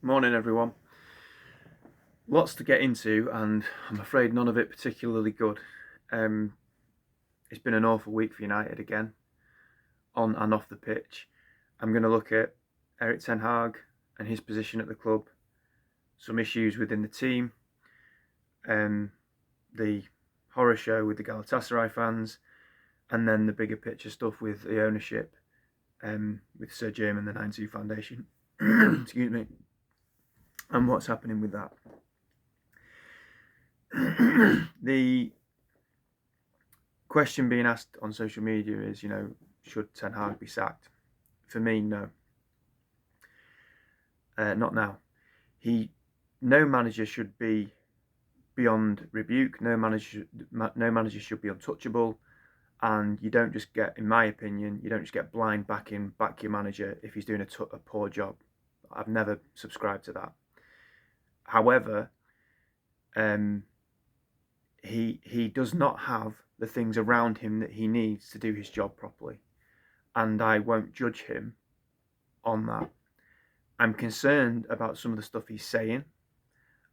Morning, everyone. Lots to get into, and I'm afraid none of it particularly good. It's been an awful week for United again, on and off the pitch. I'm going to look at Erik ten Hag and his position at the club, some issues within the team, the horror show with the Galatasaray fans, and then the bigger picture stuff with the ownership, with Sir Jim and the 9-2 Foundation. Excuse me. And what's happening with that. The question being asked on social media is, should Ten Hag be sacked? For me, no. Not now. No manager should be beyond rebuke. No manager should be untouchable. And you don't just get, in my opinion, blind back your manager if he's doing a poor job. I've never subscribed to that. However, he does not have the things around him that he needs to do his job properly, and I won't judge him on that. I'm concerned about some of the stuff he's saying.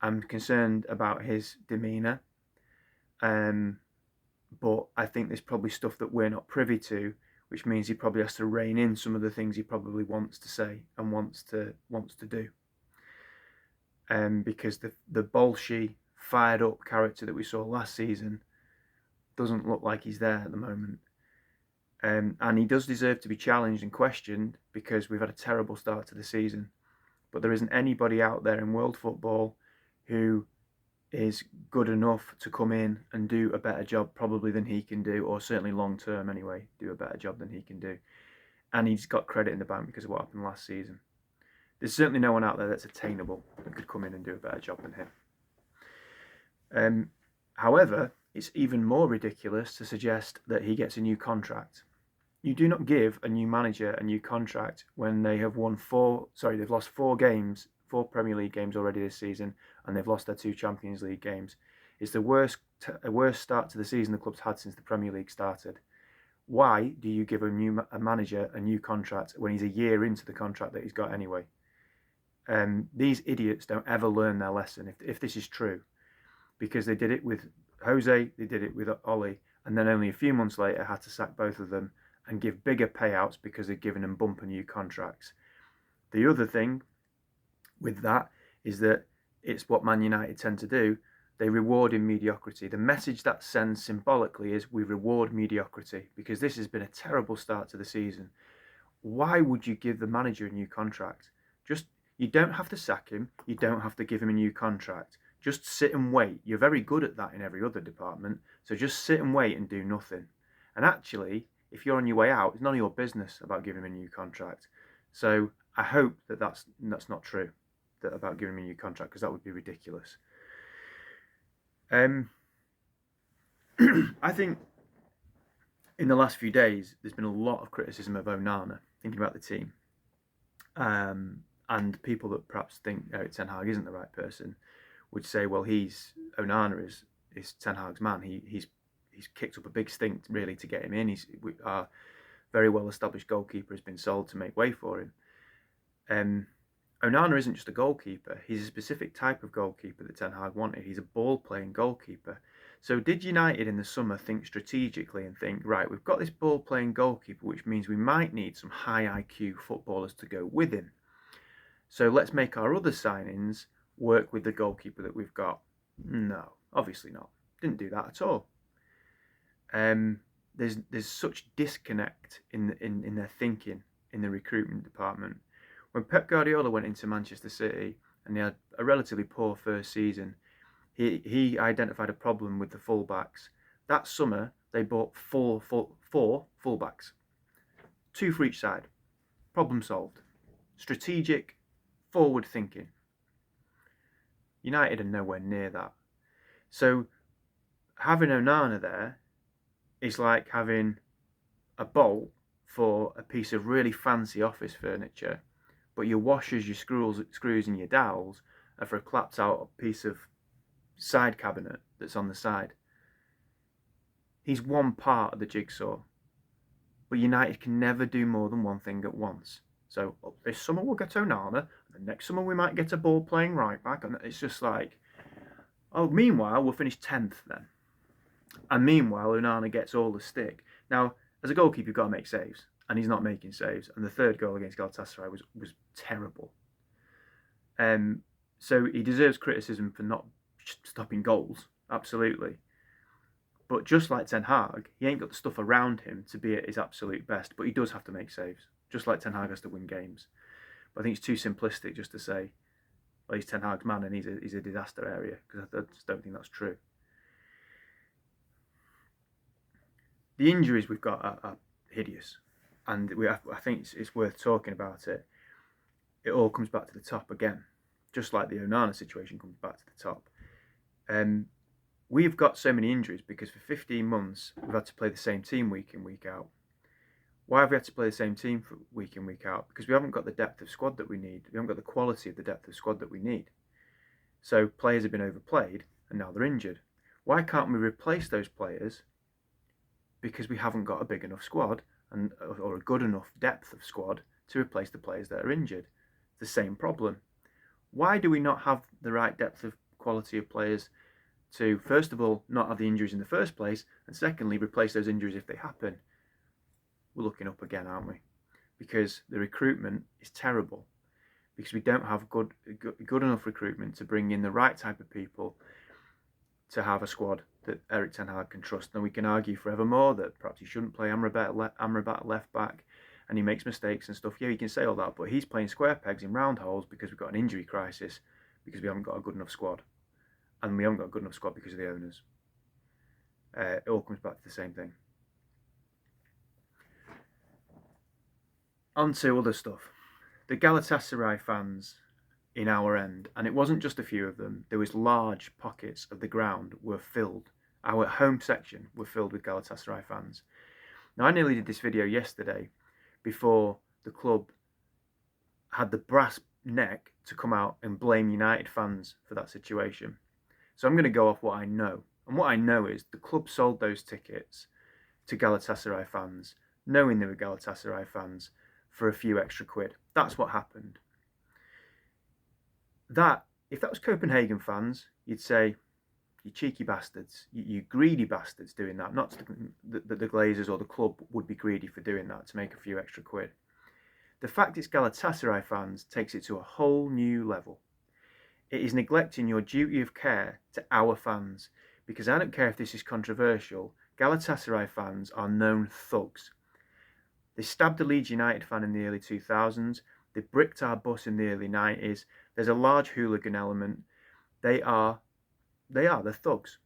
I'm concerned about his demeanour, but I think there's probably stuff that we're not privy to, which means he probably has to rein in some of the things he probably wants to say and wants to do. Because the bolshy, fired up character that we saw last season doesn't look like he's there at the moment. And he does deserve to be challenged and questioned, because we've had a terrible start to the season. But there isn't anybody out there in world football who is good enough to come in and do a better job probably than he can do, or certainly long term anyway, do a better job than he can do. And he's got credit in the bank because of what happened last season. There's certainly no one out there that's attainable that could come in and do a better job than him. However, it's even more ridiculous to suggest that he gets a new contract. You do not give a new manager a new contract when they have they've lost 4 Premier League games already this season, and they've lost their 2 Champions League games. It's the worst start to the season the club's had since the Premier League started. Why do you give a manager a new contract when he's a year into the contract that he's got anyway? These idiots don't ever learn their lesson, if this is true, because they did it with Jose, they did it with Ollie, and then only a few months later had to sack both of them and give bigger payouts because they'd given them bumper new contracts. The other thing with that is that it's what Man United tend to do. They reward in mediocrity. The message that sends symbolically is we reward mediocrity, because this has been a terrible start to the season. Why would you give the manager a new contract? You don't have to sack him. You don't have to give him a new contract. Just sit and wait. You're very good at that in every other department. So just sit and wait and do nothing. And actually, if you're on your way out, it's none of your business about giving him a new contract. So I hope that that's not true, that about giving him a new contract, because that would be ridiculous. I think in the last few days, there's been a lot of criticism of Onana, thinking about the team. And people that perhaps think Erik ten Hag isn't the right person would say, well, Onana is Ten Hag's man. He's kicked up a big stink really to get him in. Our very well established goalkeeper has been sold to make way for him. Onana isn't just a goalkeeper. He's a specific type of goalkeeper that Ten Hag wanted. He's a ball-playing goalkeeper. So did United in the summer think strategically and think, right, we've got this ball-playing goalkeeper, which means we might need some high IQ footballers to go with him. So let's make our other signings work with the goalkeeper that we've got. No, obviously not. Didn't do that at all. There's such disconnect in their thinking in the recruitment department. When Pep Guardiola went into Manchester City and they had a relatively poor first season, he identified a problem with the fullbacks. That summer they bought four fullbacks, 2 for each side. Problem solved. Strategic, forward thinking. United are nowhere near that. So having Onana there is like having a bolt for a piece of really fancy office furniture, but your washers, your screws and your dowels are for a clapped out piece of side cabinet that's on the side. He's one part of the jigsaw, but United can never do more than one thing at once. So this summer we'll get Onana, And next summer we might get a ball playing right back. And it's just like, oh, meanwhile, we'll finish 10th then. And meanwhile, Onana gets all the stick. Now, as a goalkeeper, you've got to make saves. And he's not making saves. And the third goal against Galatasaray was terrible. So he deserves criticism for not stopping goals, absolutely. But just like Ten Hag, he ain't got the stuff around him to be at his absolute best. But he does have to make saves, just like Ten Hag has to win games. But I think it's too simplistic just to say, well, he's Ten Hag's man and he's a disaster area, because I just don't think that's true. The injuries we've got are hideous, and I think it's worth talking about it. It all comes back to the top again, just like the Onana situation comes back to the top. We've got so many injuries because for 15 months we've had to play the same team week in, week out. Why have we had to play the same team for week in, week out? Because we haven't got the depth of squad that we need. We haven't got the quality of the depth of squad that we need. So players have been overplayed and now they're injured. Why can't we replace those players? Because we haven't got a big enough squad or a good enough depth of squad to replace the players that are injured. The same problem. Why do we not have the right depth of quality of players to, first of all, not have the injuries in the first place, and secondly, replace those injuries if they happen? We're looking up again, aren't we? Because the recruitment is terrible. Because we don't have good enough recruitment to bring in the right type of people to have a squad that Erik ten Hag can trust. And we can argue forevermore that perhaps he shouldn't play Amrabat left back, and he makes mistakes and stuff. Yeah, you can say all that, but he's playing square pegs in round holes because we've got an injury crisis, because we haven't got a good enough squad. And we haven't got a good enough squad because of the owners. It all comes back to the same thing. On to other stuff. The Galatasaray fans in our end, and it wasn't just a few of them, there was large pockets of the ground were filled. Our home section were filled with Galatasaray fans. Now, I nearly did this video yesterday before the club had the brass neck to come out and blame United fans for that situation. So I'm going to go off what I know. And what I know is the club sold those tickets to Galatasaray fans, knowing they were Galatasaray fans, for a few extra quid. That's what happened. If that was Copenhagen fans, you'd say, you cheeky bastards, you greedy bastards doing that. Not that the Glazers or the club would be greedy for doing that to make a few extra quid. The fact it's Galatasaray fans takes it to a whole new level. It is neglecting your duty of care to our fans, because I don't care if this is controversial, Galatasaray fans are known thugs. They stabbed a Leeds United fan in the early 2000s, they bricked our bus in the early 90s, there's a large hooligan element. They're thugs.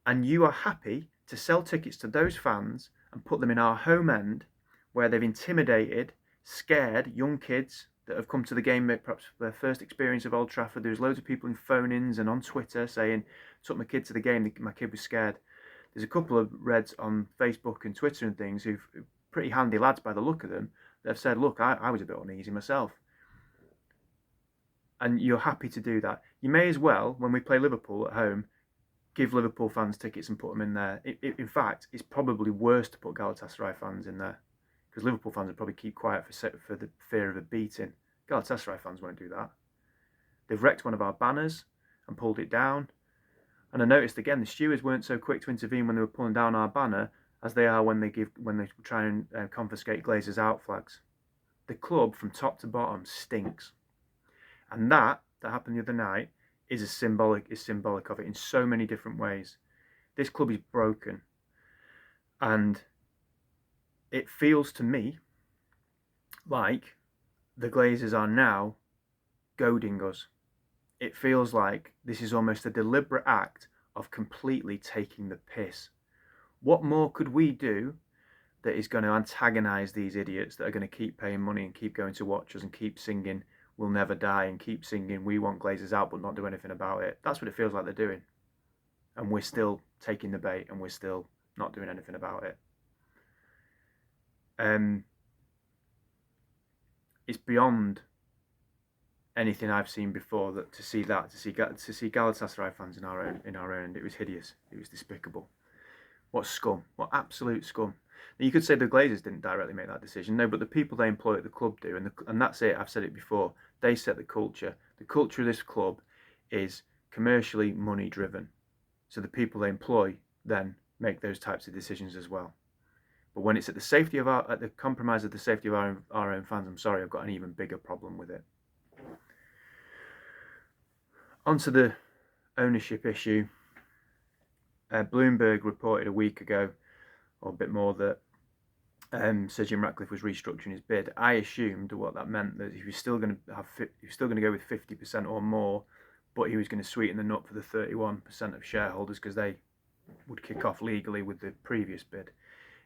And you are happy to sell tickets to those fans and put them in our home end, where they've intimidated, scared young kids that have come to the game, perhaps for their first experience of Old Trafford. There's loads of people in phone-ins and on Twitter saying, took my kid to the game, my kid was scared. There's a couple of Reds on Facebook and Twitter and things who've pretty handy lads by the look of them, that have said, look, I was a bit uneasy myself. And you're happy to do that. You may as well, when we play Liverpool at home, give Liverpool fans tickets and put them in there. In fact, it's probably worse to put Galatasaray fans in there, because Liverpool fans would probably keep quiet for the fear of a beating. Galatasaray fans won't do that. They've wrecked one of our banners and pulled it down. And I noticed again, the stewards weren't so quick to intervene when they were pulling down our banner as they are when they try and confiscate Glazers out flags. The club from top to bottom stinks. And that happened the other night is symbolic of it in so many different ways. This club is broken. And it feels to me like the Glazers are now goading us. It feels like this is almost a deliberate act of completely taking the piss. What more could we do that is going to antagonise these idiots that are going to keep paying money and keep going to watch us and keep singing "We'll Never Die" and keep singing "We Want Glazers Out" but not do anything about it? That's what it feels like they're doing. And we're still taking the bait and we're still not doing anything about it. It's beyond anything I've seen before that to see Galatasaray fans in our own, it was hideous. It was despicable. What scum. What absolute scum. Now, you could say the Glazers didn't directly make that decision. No, but the people they employ at the club do. And that's it. I've said it before. They set the culture. The culture of this club is commercially money driven. So the people they employ then make those types of decisions as well. But when it's at the compromise of the safety of our own fans, I'm sorry, I've got an even bigger problem with it. Onto the ownership issue. Bloomberg reported a week ago, or a bit more, that Sir Jim Ratcliffe was restructuring his bid. I assumed what that meant, that he was still going to go with 50% or more, but he was going to sweeten the nut for the 31% of shareholders because they would kick off legally with the previous bid.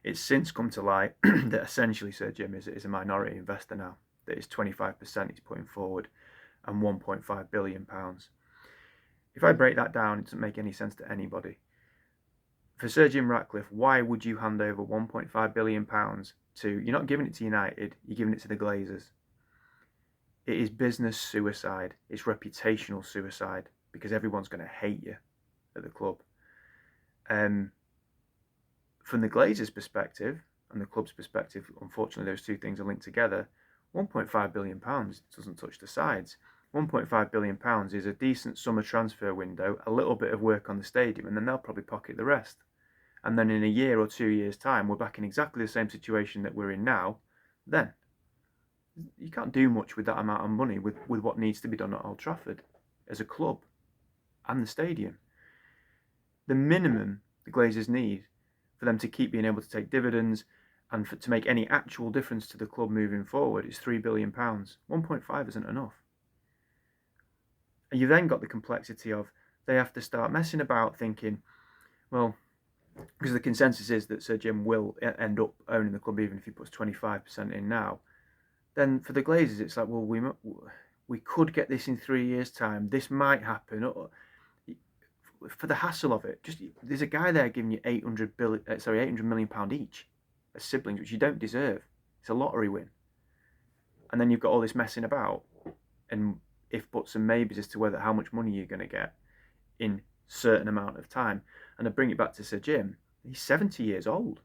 It's since come to light that essentially Sir Jim is a minority investor now. That is 25% he's putting forward, and £1.5 billion. If I break that down, it doesn't make any sense to anybody. For Sir Jim Ratcliffe, why would you hand over £1.5 billion to... You're not giving it to United, you're giving it to the Glazers. It is business suicide. It's reputational suicide, because everyone's going to hate you at the club. From the Glazers' perspective and the club's perspective, unfortunately those two things are linked together. £1.5 billion doesn't touch the sides. £1.5 billion is a decent summer transfer window, a little bit of work on the stadium, and then they'll probably pocket the rest. And then in a year or 2 years' time, we're back in exactly the same situation that we're in now. Then you can't do much with that amount of money with what needs to be done at Old Trafford as a club and the stadium. The minimum the Glazers need for them to keep being able to take dividends and to make any actual difference to the club moving forward is £3 billion. 1.5 isn't enough. And you've then got the complexity of they have to start messing about thinking, well, because the consensus is that Sir Jim will end up owning the club even if he puts 25% in now. Then for the Glazers, it's like, well, we could get this in 3 years' time. This might happen. For the hassle of it, just there's a guy there giving you £800 million each as siblings, which you don't deserve. It's a lottery win. And then you've got all this messing about and if buts and maybes as to how much money you're going to get in certain amount of time. And I bring it back to Sir Jim. He's 70 years old.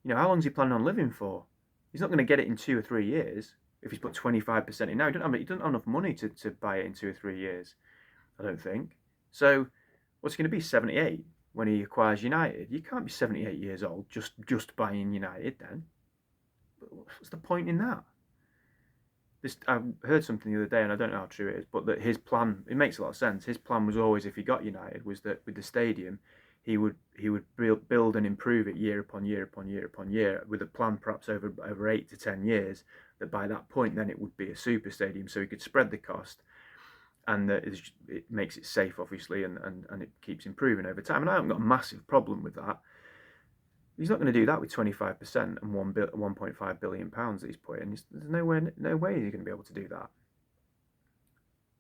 How long is he planning on living for? He's not going to get it in 2 or 3 years if he's put 25% in now. He doesn't have enough money to buy it in 2 or 3 years, I don't think. So what's he going to be, 78 when he acquires United? You can't be 78 years old just buying United then. What's the point in that? I heard something the other day, and I don't know how true it is, but that his plan, it makes a lot of sense. His plan was always, if he got United, was that with the stadium, he would build and improve it year upon year upon year upon year, with a plan perhaps over 8 to 10 years, that by that point then it would be a super stadium, so he could spread the cost, and it makes it safe, obviously, and it keeps improving over time. And I haven't got a massive problem with that. He's not going to do that with 25% and £1.5 billion that he's put in. There's no way he's going to be able to do that.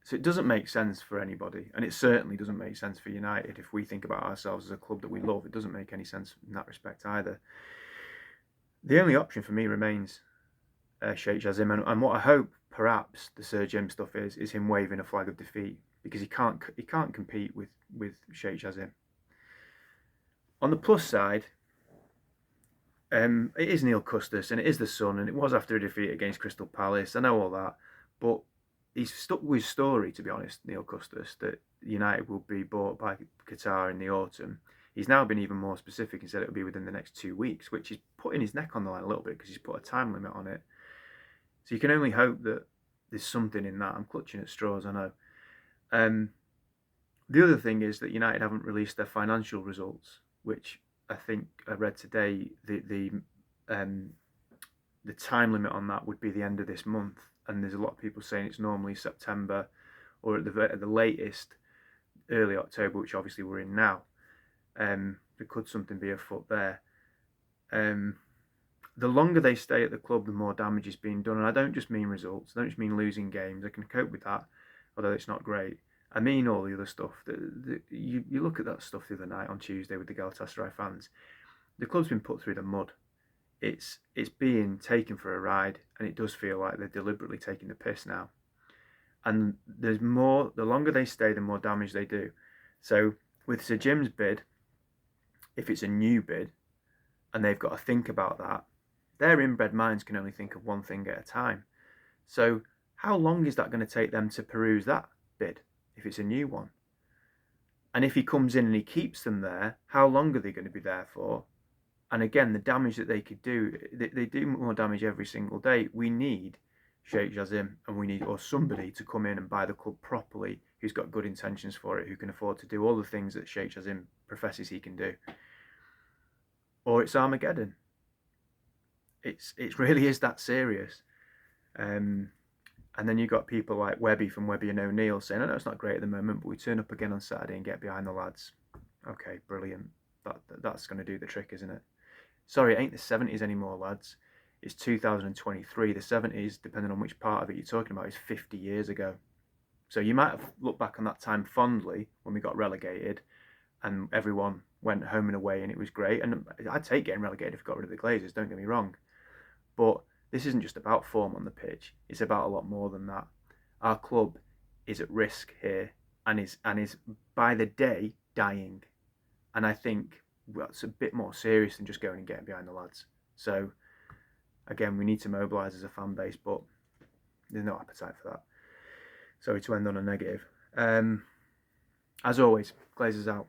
So it doesn't make sense for anybody, and it certainly doesn't make sense for United. If we think about ourselves as a club that we love, it doesn't make any sense in that respect either. The only option for me remains Sheikh Jassim, and what I hope perhaps the Sir Jim stuff is him waving a flag of defeat, because he can't compete with Sheikh Jassim. On the plus side, it is Neil Custis and it is the Sun, and it was after a defeat against Crystal Palace. I know all that, but he's stuck with his story, to be honest, Neil Custis, that United will be bought by Qatar in the autumn. He's now been even more specific and said it will be within the next 2 weeks, which is putting his neck on the line a little bit because he's put a time limit on it. So you can only hope that there's something in that. I'm clutching at straws, I know. The other thing is that United haven't released their financial results, which I think I read today the time limit on that would be the end of this month, and there's a lot of people saying it's normally September or at the latest early October, which obviously we're in now. There could something be afoot there. The longer they stay at the club, the more damage is being done, and I don't just mean results. I don't just mean losing games. I can cope with that, although it's not great. I mean all the other stuff. You look at that stuff the other night on Tuesday with the Galatasaray fans. The club's been put through the mud. It's being taken for a ride, and it does feel like they're deliberately taking the piss now. And there's more. The longer they stay, the more damage they do. So with Sir Jim's bid, if it's a new bid and they've got to think about that, their inbred minds can only think of one thing at a time. So how long is that going to take them to peruse that bid if it's a new one? And if he comes in and he keeps them there, how long are they going to be there for? And again, the damage that they could do, they do more damage every single day. We need Sheikh Jassim and we need, or somebody to come in and buy the club properly, who's got good intentions for it, who can afford to do all the things that Sheikh Jassim professes he can do. Or it's Armageddon. It really is that serious. And then you've got people like Webby from Webby and O'Neill saying, I know it's not great at the moment, but we turn up again on Saturday and get behind the lads. Okay, brilliant. That's going to do the trick, isn't it? Sorry, it ain't the 70s anymore, lads. It's 2023. The 70s, depending on which part of it you're talking about, is 50 years ago. So you might have looked back on that time fondly when we got relegated and everyone went home and away and it was great. And I'd take getting relegated if we got rid of the Glazers, don't get me wrong. But this isn't just about form on the pitch. It's about a lot more than that. Our club is at risk here and is by the day dying. And I think that's a bit more serious than just going and getting behind the lads. So again, we need to mobilise as a fan base, but there's no appetite for that. Sorry to end on a negative. As always, Glazers out.